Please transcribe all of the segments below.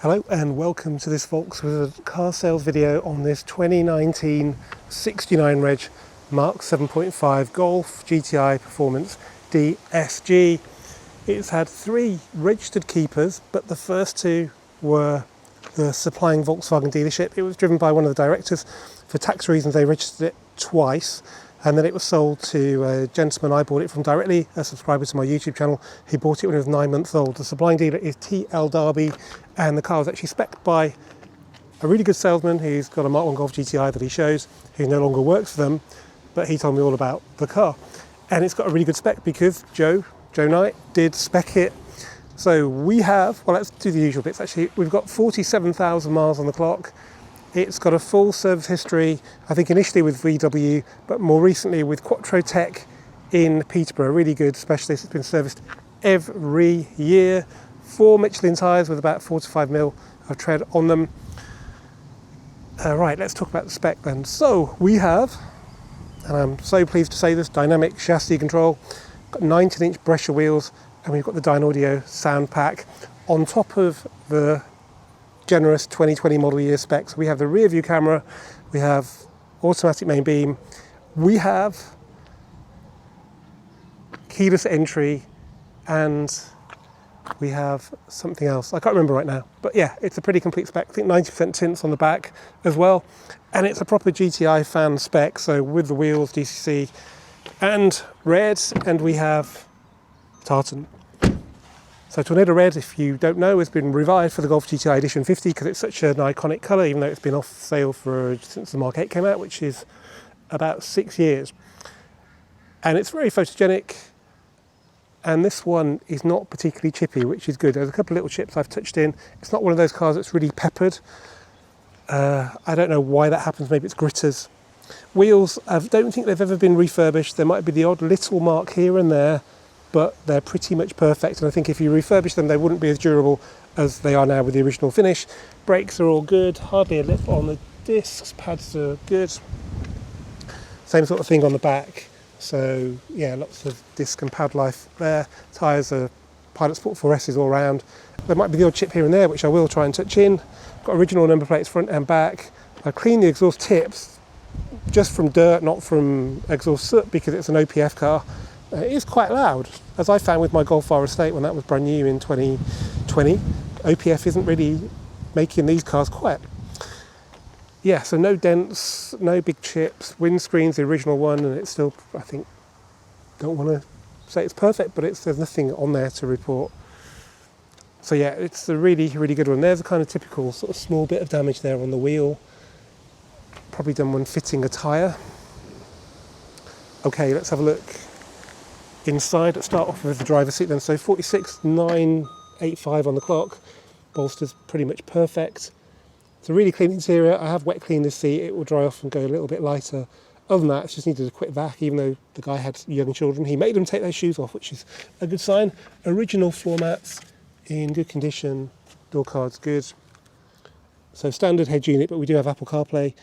Hello and welcome to this Volkswagen car sales video on this 2019 69 reg Mark 7.5 Golf GTI Performance DSG. It's had 3 registered keepers, but the first 2 were the supplying Volkswagen dealership. It was driven by one of the directors. For tax reasons they registered it twice, and then it was sold to a gentleman I bought it from directly, a subscriber to my YouTube channel. He bought it when it was 9 months old. The supplying dealer is TL Derby, and the car was actually spec'd by a really good salesman. He's got a Mark 1 Golf GTI that he shows. He no longer works for them, but he told me all about the car. And it's got a really good spec because Joe Knight did spec it. So we have, well, let's do the usual bits actually. We've got 47,000 miles on the clock. It's got a full service history, I think initially with VW, but more recently with Quattro Tech in Peterborough. Really good specialist. It's been serviced every year. 4 Michelin tyres with about 4 to 5 mil of tread on them. Right, let's talk about the spec then. So we have, and I'm so pleased to say this, Dynamic Chassis Control. Got 19-inch Brescia wheels, and we've got the Dynaudio sound pack on top of the generous 2020 model year specs. We have the rear view camera, we have automatic main beam, we have keyless entry, and we have something else. I can't remember right now, but yeah, it's a pretty complete spec. I think 90% tints on the back as well, and it's a proper GTI fan spec, so with the wheels, DCC, and red, and we have tartan. So Tornado Red, if you don't know, has been revived for the Golf GTI Edition 50 because it's such an iconic colour, even though it's been off sale since the Mark 8 came out, which is about 6 years. And it's very photogenic, and this one is not particularly chippy, which is good. There's a couple of little chips I've touched in. It's not one of those cars that's really peppered. I don't know why that happens, maybe it's gritters. Wheels, I don't think they've ever been refurbished. There might be the odd little mark here and there, but they're pretty much perfect, and I think if you refurbish them they wouldn't be as durable as they are now with the original finish. Brakes are all good, hardly a lip on the discs, pads are good. Same sort of thing on the back, so yeah, lots of disc and pad life there. Tyres are Pilot Sport 4S's all round. There might be the odd chip here and there, which I will try and touch in. Got original number plates front and back. I cleaned the exhaust tips just from dirt, not from exhaust soot, because it's an OPF car. It is quite loud, as I found with my Golf R Estate when that was brand new in 2020. OPF isn't really making these cars quiet. Yeah, so no dents, no big chips. Windscreen's the original one, and it's still, I think, don't want to say it's perfect, but there's nothing on there to report. So yeah, it's a really, really good one. There's a kind of typical sort of small bit of damage there on the wheel. Probably done when fitting a tyre. Okay, let's have a look inside. Let's start off with the driver's seat then. So 46,985 on the clock. Bolster's pretty much perfect. It's a really clean interior. I have wet cleaned this seat. It will dry off and go a little bit lighter. Other than that, it's just needed a quick vac, even though the guy had young children. He made them take their shoes off, which is a good sign. Original floor mats in good condition. Door cards good. So standard head unit, but we do have Apple CarPlay.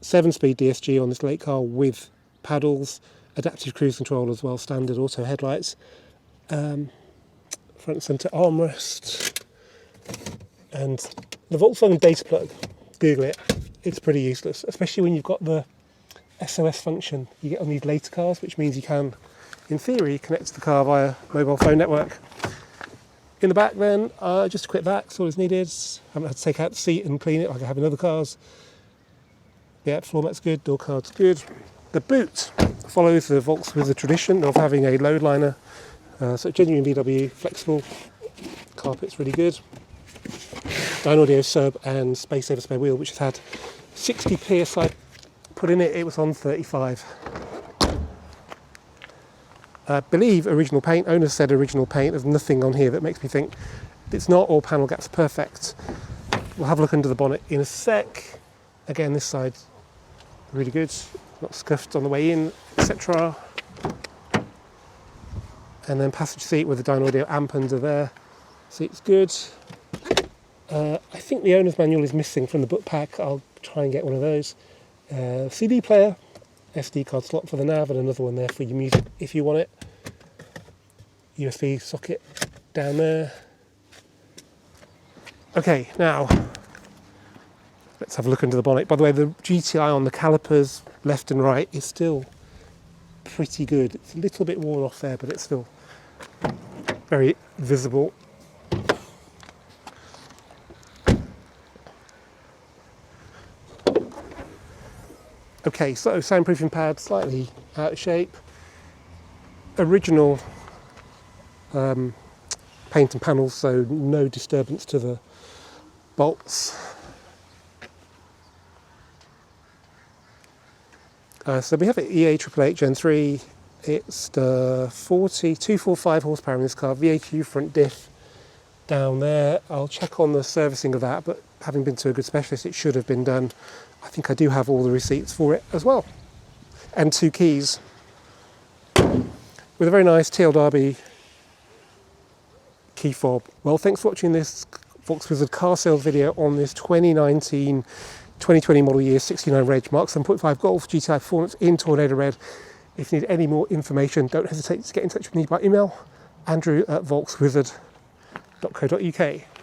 7-speed DSG on this late car with paddles. Adaptive cruise control as well, standard auto headlights, front and centre armrest, and the Volkswagen data plug. Google it, it's pretty useless, especially when you've got the SOS function you get on these later cars, which means you can, in theory, connect to the car via mobile phone network. In the back then, just a quick vac, that's all is needed. I haven't had to take out the seat and clean it like I have in other cars. Yeah, floor mat's good, door card's good. The boot follows the Volkswagen tradition of having a load liner, so genuine VW, flexible, carpet's really good. Dynaudio sub and space saver spare wheel, which has had 60 PSI put in it. It was on 35. I believe original paint. Owner said original paint. There's nothing on here that makes me think it's not. All panel gaps perfect. We'll have a look under the bonnet in a sec. Again, this side's really good. Not scuffed on the way in, etc. And then passenger seat with the Dynaudio amp under there. Seat's good. I think the owner's manual is missing from the book pack. I'll try and get one of those. CD player, SD card slot for the nav, and another one there for your music if you want it. USB socket down there. Okay, now let's have a look under the bonnet. By the way, the GTI on the calipers, left and right, is still pretty good. It's a little bit worn off there, but it's still very visible. Okay, so soundproofing pad, slightly out of shape. Original paint and panels, so no disturbance to the bolts. So we have an EA 888 Gen 3. It's the 245 horsepower in this car, VAQ front diff down there. I'll check on the servicing of that, but having been to a good specialist, it should have been done. I think I do have all the receipts for it as well. And 2 keys with a very nice TL Derby key fob. Well, thanks for watching this Volkswagen car sales video on this 2019-2020 model year 69 reg Mark 7.5 Golf GTI Performance in Tornado Red. If you need any more information, don't hesitate to get in touch with me by email, andrew@volkswizard.co.uk.